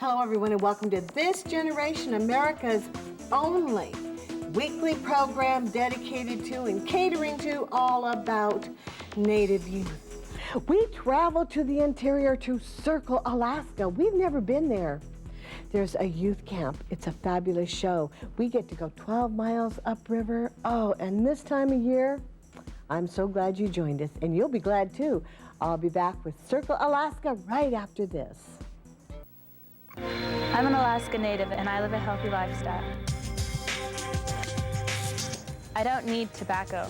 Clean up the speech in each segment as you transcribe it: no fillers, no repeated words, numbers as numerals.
Hello everyone and welcome to This Generation, America's only weekly program dedicated to and catering to all about Native youth. We travel to the interior to Circle, Alaska. We've never been there. There's a youth camp. It's a fabulous show. We get to go 12 miles upriver. Oh, and this time of year, I'm so glad you joined us, and you'll be glad too. I'll be back with Circle, Alaska right after this. I'm an Alaska Native and I live a healthy lifestyle. I don't need tobacco.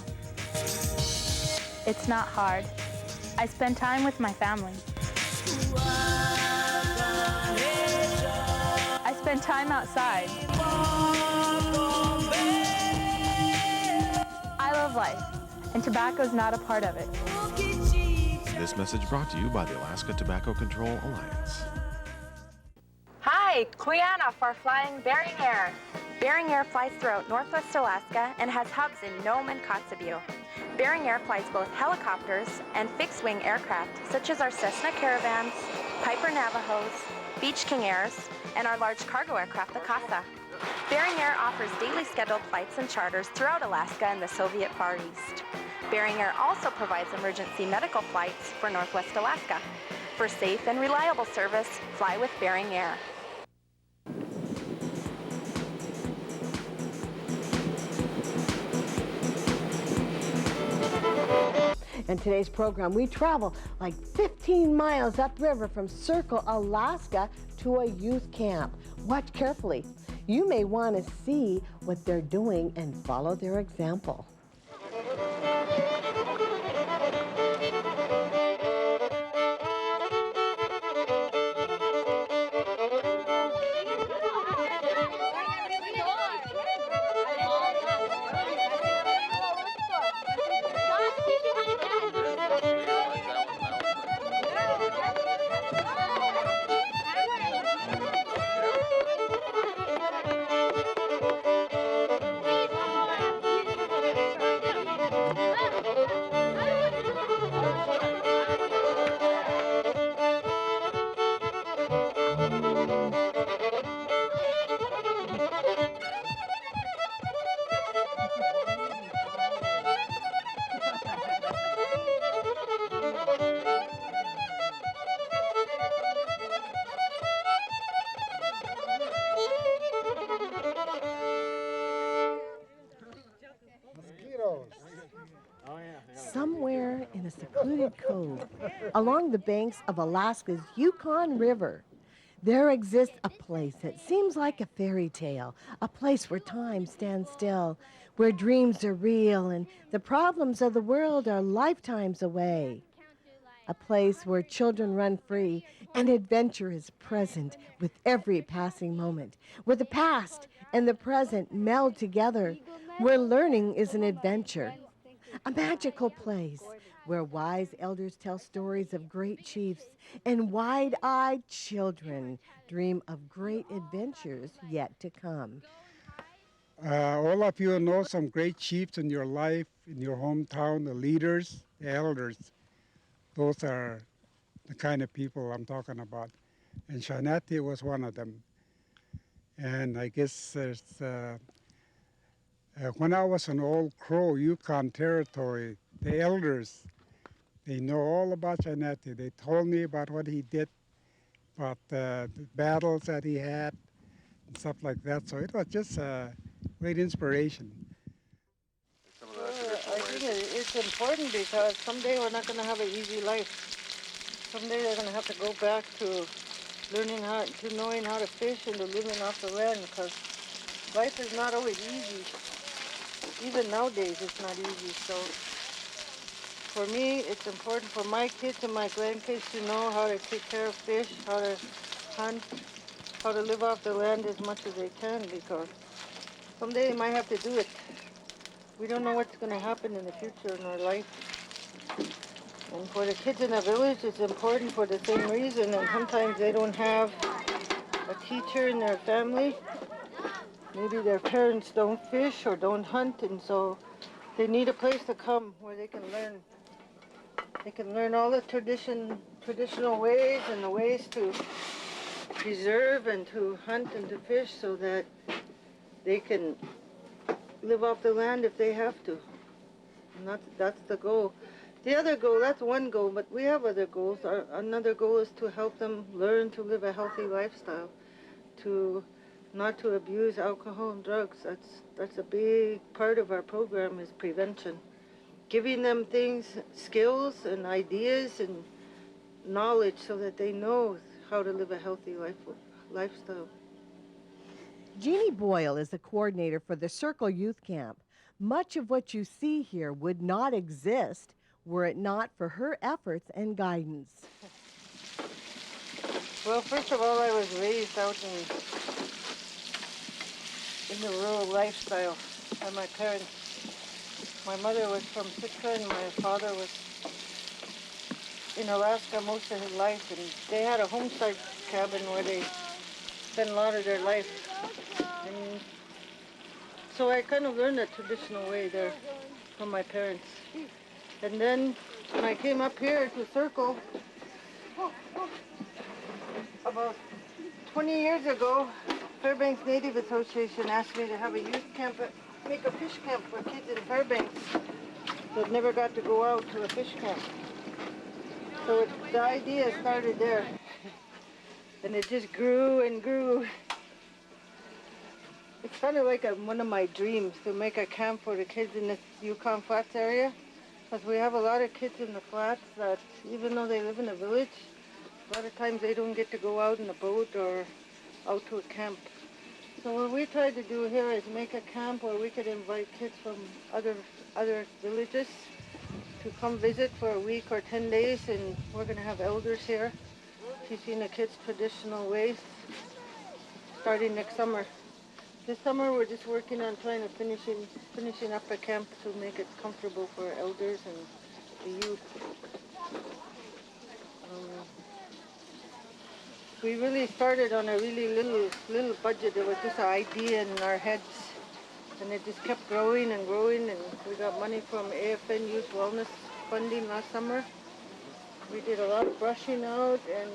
It's not hard. I spend time with my family. I spend time outside. I love life, and tobacco's not a part of it. This message brought to you by the Alaska Tobacco Control Alliance. Hi, Quiana for flying Bering Air. Bering Air flies throughout Northwest Alaska and has hubs in Nome and Kotzebue. Bering Air flies both helicopters and fixed-wing aircraft, such as our Cessna Caravans, Piper Navajos, Beach King Airs, and our large cargo aircraft, the Casa. Bering Air offers daily scheduled flights and charters throughout Alaska and the Soviet Far East. Bering Air also provides emergency medical flights for Northwest Alaska. For safe and reliable service, fly with Bering Air. In today's program, we travel like 15 miles upriver from Circle, Alaska to a youth camp. Watch carefully. You may want to see what they're doing and follow their example. Somewhere in a secluded cove along the banks of Alaska's Yukon River, there exists a place that seems like a fairy tale, a place where time stands still, where dreams are real and the problems of the world are lifetimes away. A place where children run free and adventure is present with every passing moment, where the past and the present meld together, where learning is an adventure. A magical place where wise elders tell stories of great chiefs and wide-eyed children dream of great adventures yet to come. All of you know some great chiefs in your life, in your hometown, the leaders, the elders. Those are the kind of people I'm talking about. And Shanati was one of them. And I guess there's when I was an Old Crow, Yukon Territory, the elders, they know all about Shanati. They told me about what he did, about the battles that he had, and stuff like that. So it was just a great inspiration. I think it's important because someday we're not going to have an easy life. Someday they're going to have to go back to knowing how to fish and to living off the land, because life is not always easy. Even nowadays, it's not easy. So for me, it's important for my kids and my grandkids to know how to take care of fish, how to hunt, how to live off the land as much as they can, because someday they might have to do it. We don't know what's going to happen in the future in our life. And for the kids in the village, it's important for the same reason, and sometimes they don't have a teacher in their family. Maybe their parents don't fish or don't hunt, and so they need a place to come where they can learn. They can learn all the traditional ways and the ways to preserve and to hunt and to fish so that they can live off the land if they have to. And that's the goal. The other goal, that's one goal, but we have other goals. Another goal is to help them learn to live a healthy lifestyle, not to abuse alcohol and drugs. That's a big part of our program is prevention. Giving them things, skills and ideas and knowledge so that they know how to live a healthy lifestyle. Jeanne Boyle is the coordinator for the Circle Youth Camp. Much of what you see here would not exist were it not for her efforts and guidance. Well, first of all, I was raised out in the rural lifestyle by my parents. My mother was from Sitka and my father was in Alaska most of his life, and they had a homestead cabin where they spent a lot of their life. And so I kind of learned the traditional way there from my parents. And then when I came up here to Circle, about 20 years ago, Fairbanks Native Association asked me to have a youth camp, make a fish camp for kids in Fairbanks that never got to go out to a fish camp. So the idea started there, and it just grew and grew. It's kind of like one of my dreams to make a camp for the kids in the Yukon Flats area, because we have a lot of kids in the flats that, even though they live in a village, a lot of times they don't get to go out in a boat or out to a camp. So what we tried to do here is make a camp where we could invite kids from other villages to come visit for a week or 10 days, and we're going to have elders here teaching the kids traditional ways starting next summer. This summer we're just working on trying to finishing up a camp to make it comfortable for elders and the youth. We really started on a really little budget. It was just an idea in our heads, and it just kept growing and growing, and we got money from AFN Youth Wellness funding last summer. We did a lot of brushing out and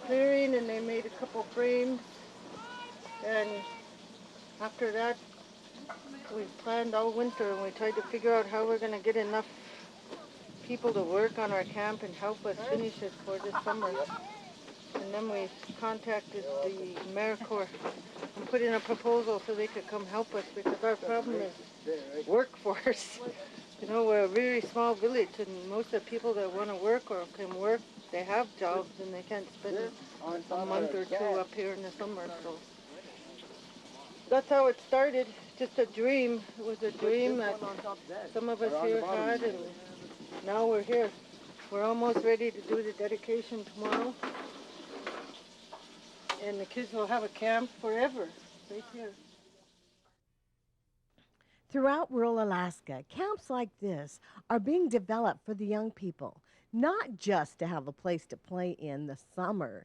clearing, and they made a couple frames, and after that we planned all winter, and we tried to figure out how we're going to get enough people to work on our camp and help us finish it for this summer. And then we contacted the AmeriCorps and put in a proposal so they could come help us, because our problem is workforce. You know, we're a very small village, and most of the people that want to work or can work, they have jobs and they can't spend a month or two up here in the summer. So that's how it started, just a dream. It was a dream that some of us here had, and now we're here. We're almost ready to do the dedication tomorrow. And the kids will have a camp forever, right here. Throughout rural Alaska, camps like this are being developed for the young people, not just to have a place to play in the summer,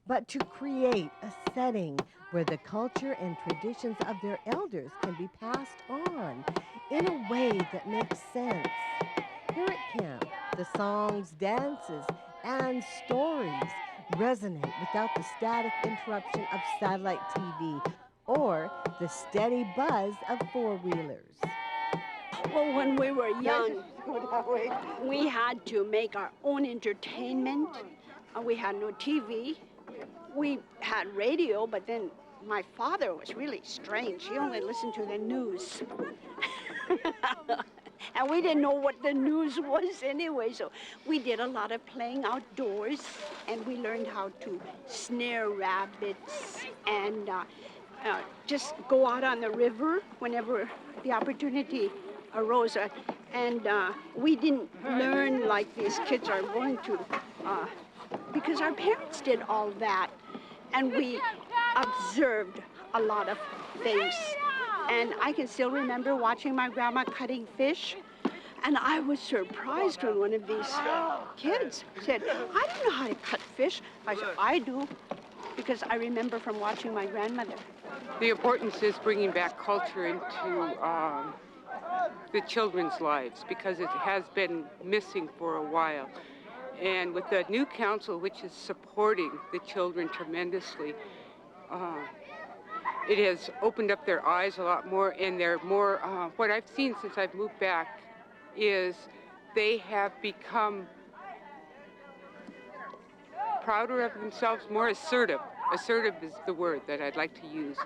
but to create a setting where the culture and traditions of their elders can be passed on in a way that makes sense. Here at camp, the songs, dances, and stories resonate without the static interruption of satellite TV or the steady buzz of four-wheelers. Well, when we were young, we had to make our own entertainment. We had no TV. We had radio, but then my father was really strange. He only listened to the news. And we didn't know what the news was anyway, so we did a lot of playing outdoors, and we learned how to snare rabbits and just go out on the river whenever the opportunity arose. And we didn't learn like these kids are going to, because our parents did all that, and we observed a lot of things. And I can still remember watching my grandma cutting fish, and I was surprised when one of these kids said, "I don't know how to cut fish." I said, "I do," because I remember from watching my grandmother. The importance is bringing back culture into the children's lives, because it has been missing for a while. And with the new council, which is supporting the children tremendously, it has opened up their eyes a lot more, and they're more, what I've seen since I've moved back is they have become prouder of themselves, more assertive. Assertive is the word that I'd like to use.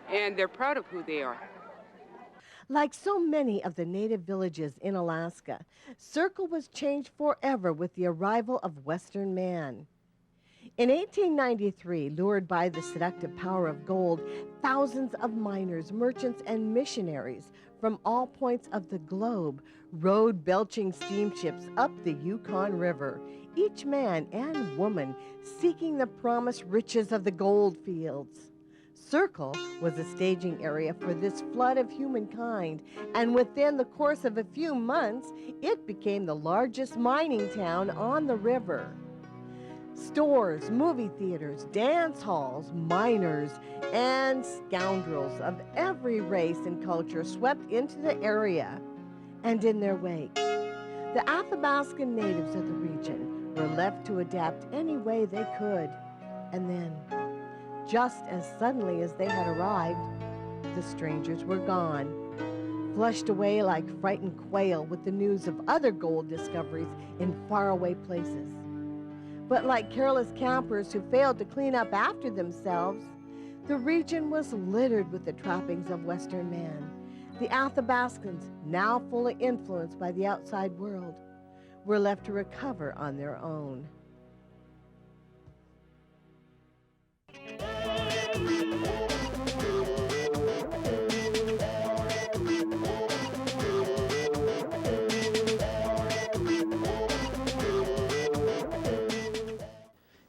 And they're proud of who they are. Like so many of the native villages in Alaska, Circle was changed forever with the arrival of Western man. In 1893, lured by the seductive power of gold, thousands of miners, merchants, and missionaries from all points of the globe rode belching steamships up the Yukon River, each man and woman seeking the promised riches of the gold fields. Circle was a staging area for this flood of humankind, and within the course of a few months, it became the largest mining town on the river. Stores, movie theaters, dance halls, miners, and scoundrels of every race and culture swept into the area. And in their wake, the Athabascan natives of the region were left to adapt any way they could. And then, just as suddenly as they had arrived, the strangers were gone, flushed away like frightened quail with the news of other gold discoveries in faraway places. But like careless campers who failed to clean up after themselves, the region was littered with the trappings of Western man. The Athabascans, now fully influenced by the outside world, were left to recover on their own.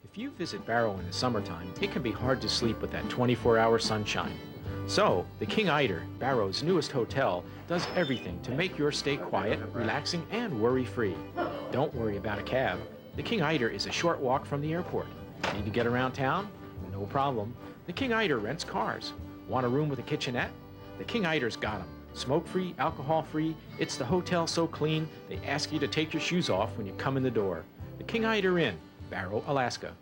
If you visit Barrow in the summertime, it can be hard to sleep with that 24-hour sunshine. So, the King Eider, Barrow's newest hotel, does everything to make your stay quiet, relaxing, and worry-free. Don't worry about a cab. The King Eider is a short walk from the airport. Need to get around town? No problem. The King Eider rents cars. Want a room with a kitchenette? The King Eider's got them. Smoke-free, alcohol-free. It's the hotel so clean, they ask you to take your shoes off when you come in the door. The King Eider Inn, Barrow, Alaska.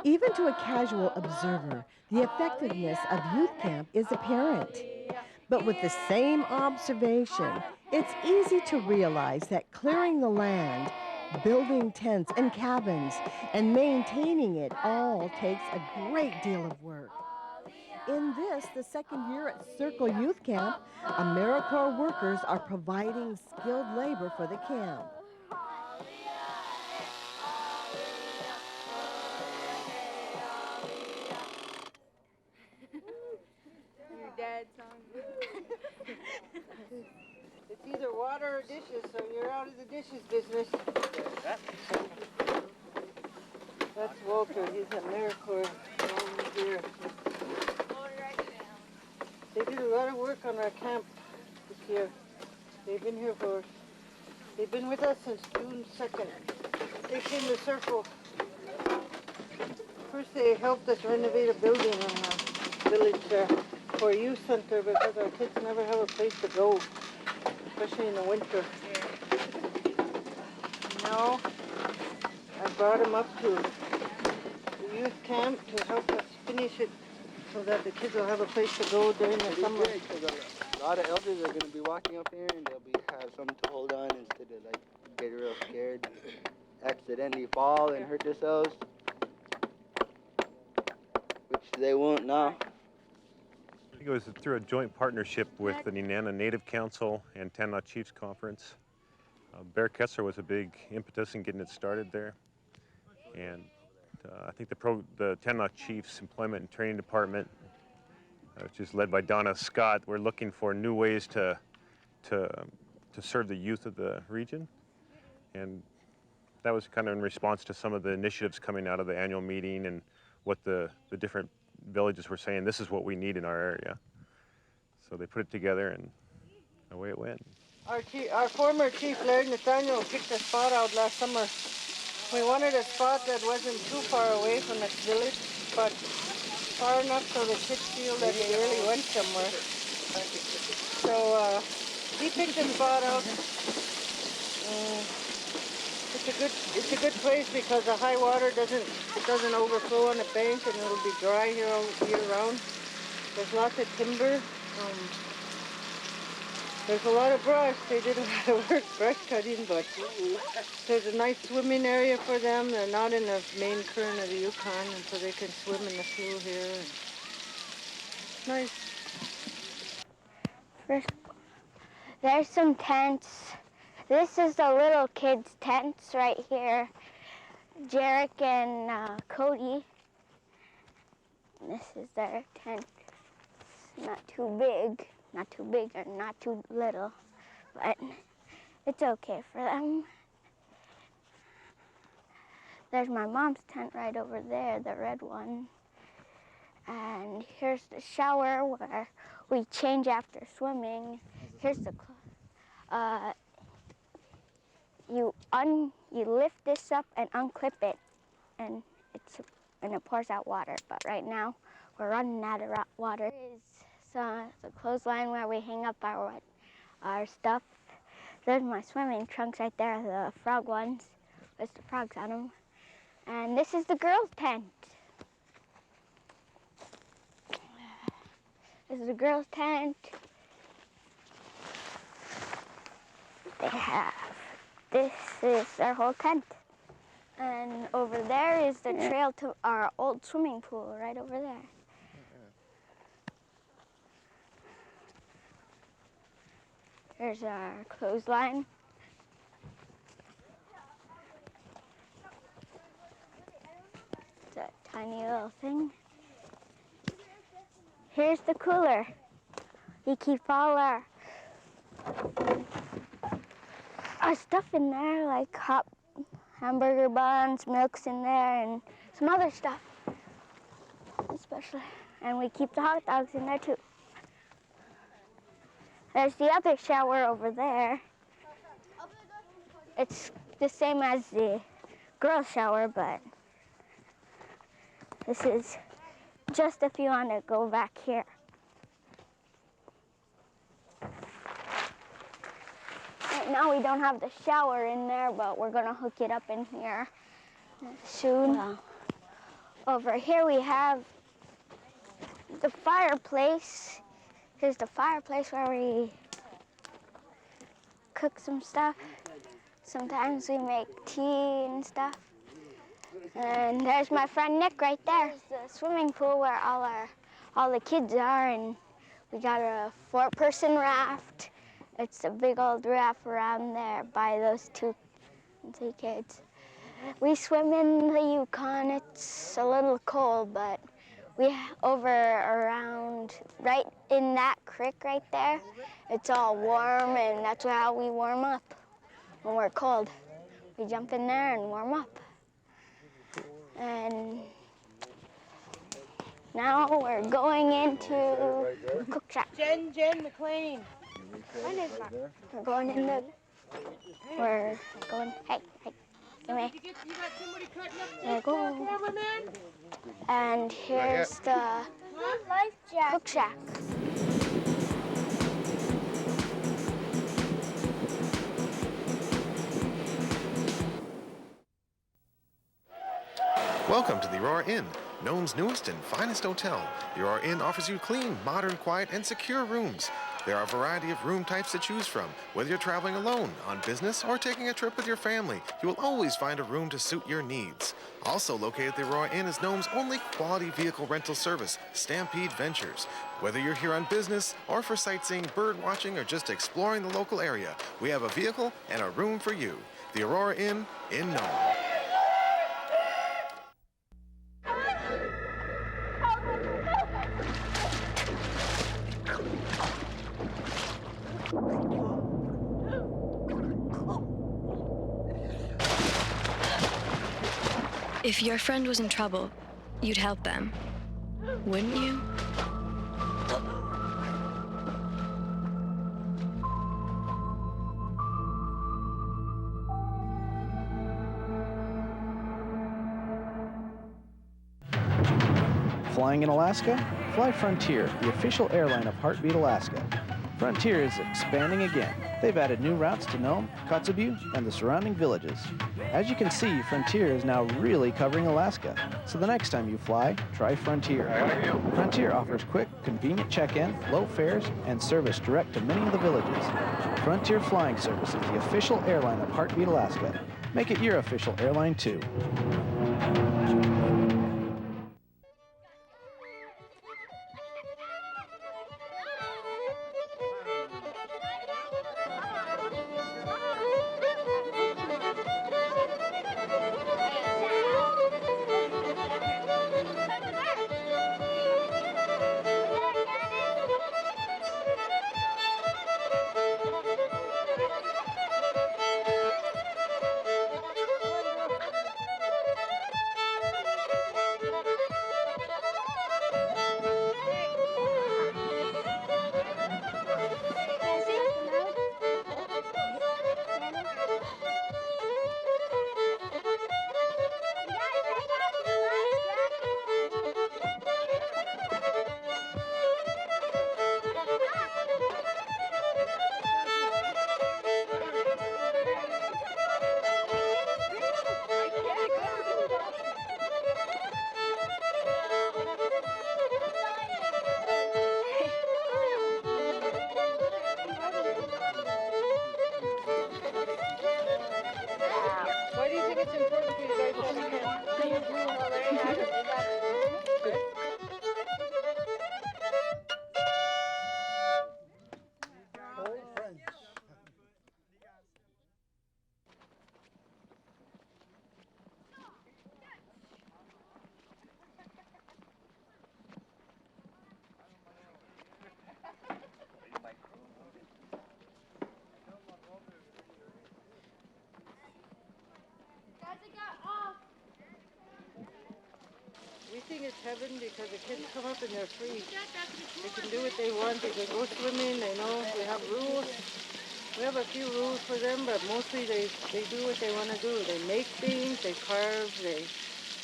Even to a casual observer, the effectiveness of youth camp is apparent. But with the same observation, it's easy to realize that clearing the land, building tents and cabins, and maintaining it all takes a great deal of work. In this, the second year at Circle Youth Camp, AmeriCorps workers are providing skilled labor for the camp. It's either water or dishes, so you're out of the dishes business. That's Walter. He's at AmeriCorps over here. They did a lot of work on our camp this year. They've been with us since June 2nd. They came to Circle. First they helped us renovate a building in the village there for a youth center because our kids never have a place to go, especially in the winter. Now I brought them up to the youth camp to help us finish it so that the kids will have a place to go during the summer. A lot of elders are going to be walking up here and they'll have something to hold on instead of like get real scared, accidentally fall and hurt themselves, which they won't now. I think it was through a joint partnership with the Nenana Native Council and Tanana Chiefs Conference. Bear Kessler was a big impetus in getting it started there. And I think the Tanana Chiefs Employment and Training Department, which is led by Donna Scott, we're looking for new ways to serve the youth of the region. And that was kind of in response to some of the initiatives coming out of the annual meeting and what the different villages were saying, this is what we need in our area. So they put it together and away it went. Our former chief, Paul Nathaniel, picked a spot out last summer. We wanted a spot that wasn't too far away from the village, but far enough so the kids feel that they really went somewhere. So he picked a spot out. It's a good place because the high water doesn't overflow on the bank, and it'll be dry here all year round. There's lots of timber. There's a lot of brush. They did a lot of work brush cutting, but there's a nice swimming area for them. They're not in the main current of the Yukon, and so they can swim in the pool here. It's nice. There's some tents. This is the little kids' tents right here. Jarek and Cody. This is their tent. It's not too big. Not too big or not too little, but it's okay for them. There's my mom's tent right over there, the red one. And here's the shower where we change after swimming. Here's the you lift this up and unclip it, and it pours out water. But right now we're running out of water. The clothesline where we hang up our stuff. There's my swimming trunks right there, the frog ones with the frogs on them. And this is the girls' tent. This is the girls' tent. This is their whole tent. And over there is the trail to our old swimming pool, right over there. There's our clothesline. It's a tiny little thing. Here's the cooler. We keep all our stuff in there, like hot hamburger buns, milk's in there, and some other stuff. Especially, and we keep the hot dogs in there too. There's the other shower over there. It's the same as the girls' shower, but this is just if you want to go back here. Right now we don't have the shower in there, but we're gonna hook it up in here soon. Wow. Over here we have the fireplace. Here's the fireplace where we cook some stuff. Sometimes we make tea and stuff. And there's my friend Nick right there. There's the swimming pool where all the kids are, and we got a 4-person raft. It's a big old raft around there by those 2 and 3 kids. We swim in the Yukon. It's a little cold, but we around right in that creek right there, it's all warm, and that's how we warm up when we're cold. We jump in there and warm up. And now we're going into cook shack. Jen McLean. We're going in the. We're going. Hey, come here. There we go. And here's the cook shack. Welcome to the Aurora Inn, Nome's newest and finest hotel. The Aurora Inn offers you clean, modern, quiet, and secure rooms. There are a variety of room types to choose from. Whether you're traveling alone, on business, or taking a trip with your family, you will always find a room to suit your needs. Also located at the Aurora Inn is Nome's only quality vehicle rental service, Stampede Ventures. Whether you're here on business, or for sightseeing, bird watching, or just exploring the local area, we have a vehicle and a room for you. The Aurora Inn in Nome. If your friend was in trouble, you'd help them, wouldn't you? flying in Alaska? Fly Frontier, the official airline of Heartbeat Alaska. Frontier is expanding again. They've added new routes to Nome, Kotzebue, and the surrounding villages. As you can see, Frontier is now really covering Alaska. So the next time you fly, try Frontier. Frontier offers quick, convenient check-in, low fares, and service direct to many of the villages. Frontier Flying Service is the official airline of Heartbeat Alaska. Make it your official airline too. Why do you think it's important for you guys to have a camp? Well, learning how to do that. We think it's heaven because the kids come up and they're free. They can do what they want. They can go swimming. They know we have rules. We have a few rules for them, but mostly they do what they want to do. They make things, they carve, they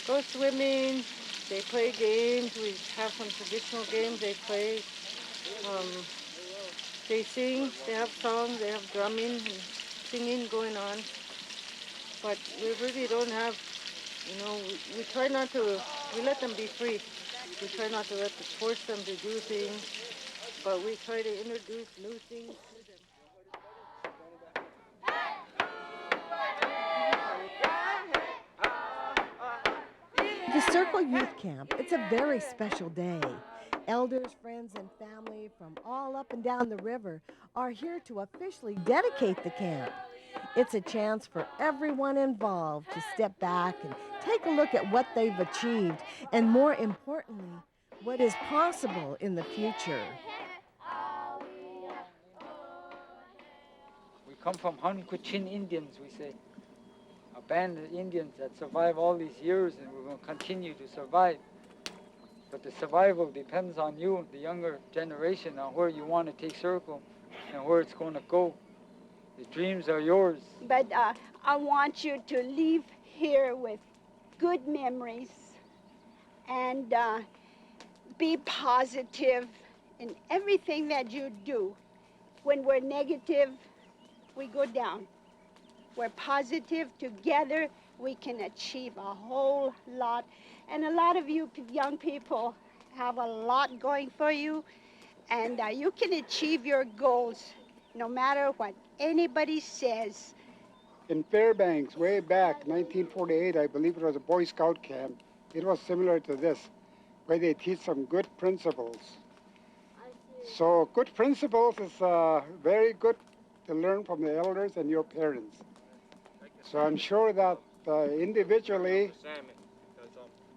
go swimming, they play games. We have some traditional games they play. They sing, they have songs, they have drumming and singing going on. But we really don't have, we try not to, we let them be free. We try not to force them to do things, but we try to introduce new things to them. The Circle Youth Camp, it's a very special day. Elders, friends, and family from all up and down the river are here to officially dedicate the camp. It's a chance for everyone involved to step back and take a look at what they've achieved, and more importantly, what is possible in the future. We come from Hankuchin Indians, we say. A band of Indians that survive all these years, and we will continue to survive. But the survival depends on you, the younger generation, on where you want to take Circle and where it's going to go. The dreams are yours. But I want you to leave here with good memories and be positive in everything that you do. When we're negative, we go down. We're positive. Together, we can achieve a whole lot. And a lot of you young people have a lot going for you, and you can achieve your goals no matter what anybody says. In Fairbanks, way back, 1948, I believe it was a Boy Scout camp. It was similar to this, where they teach some good principles. So good principles is very good to learn from the elders and your parents. So I'm sure that individually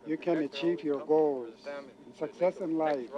you can achieve your goals and success in life.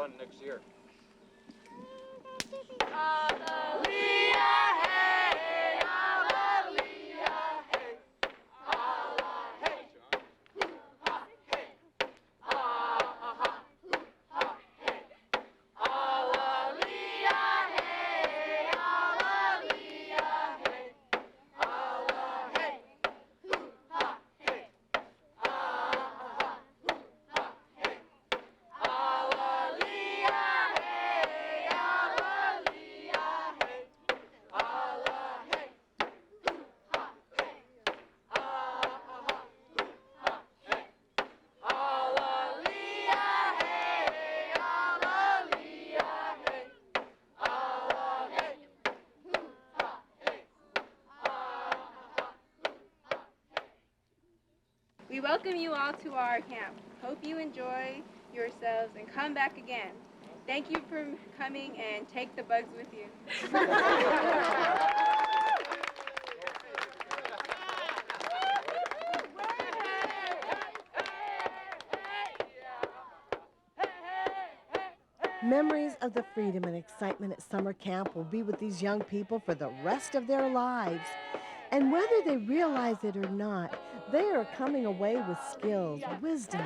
welcome you all to our camp. Hope you enjoy yourselves and come back again. Thank you for coming and take the bugs with you. Memories of the freedom and excitement at summer camp will be with these young people for the rest of their lives. And whether they realize it or not, they are coming away with skills, wisdom,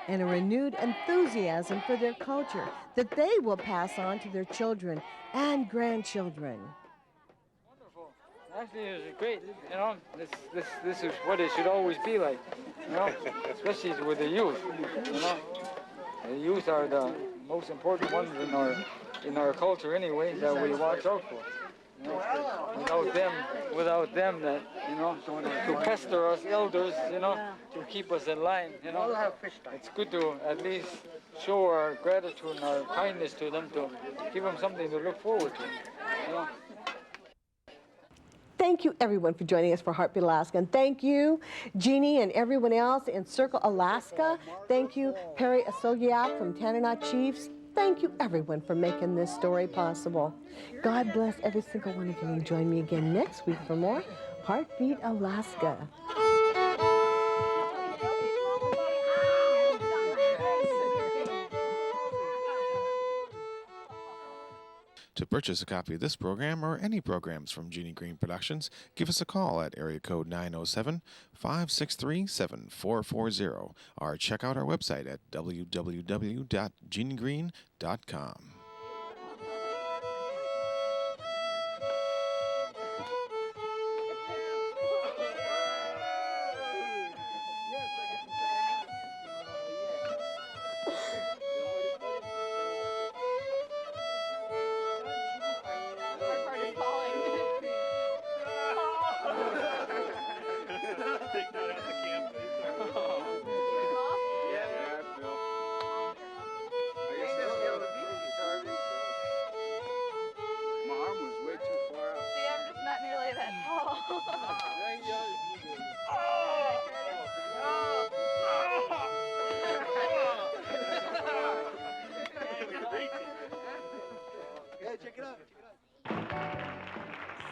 and a renewed enthusiasm for their culture that they will pass on to their children and grandchildren. Wonderful. Actually, it was great. You know, this is what it should always be like. You know, especially with the youth. You know, the youth are the most important ones in our culture anyway that we watch out for. You know, without them, that, you know, to pester us elders, you know, to keep us in line, you know, it's good to at least show our gratitude and our kindness to them, to give them something to look forward to, you know. Thank you, everyone, for joining us for Heartbeat Alaska. And thank you, Jeannie and everyone else in Circle Alaska. Thank you, Perry Asogiak from Tanana Chiefs. Thank you, everyone, for making this story possible. God bless every single one of you, and join me again next week for more Heartbeat Alaska. To purchase a copy of this program or any programs from Jeannie Green Productions, give us a call at area code 907-563-7440 or check out our website at www.jeanniegreen.com.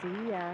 See ya.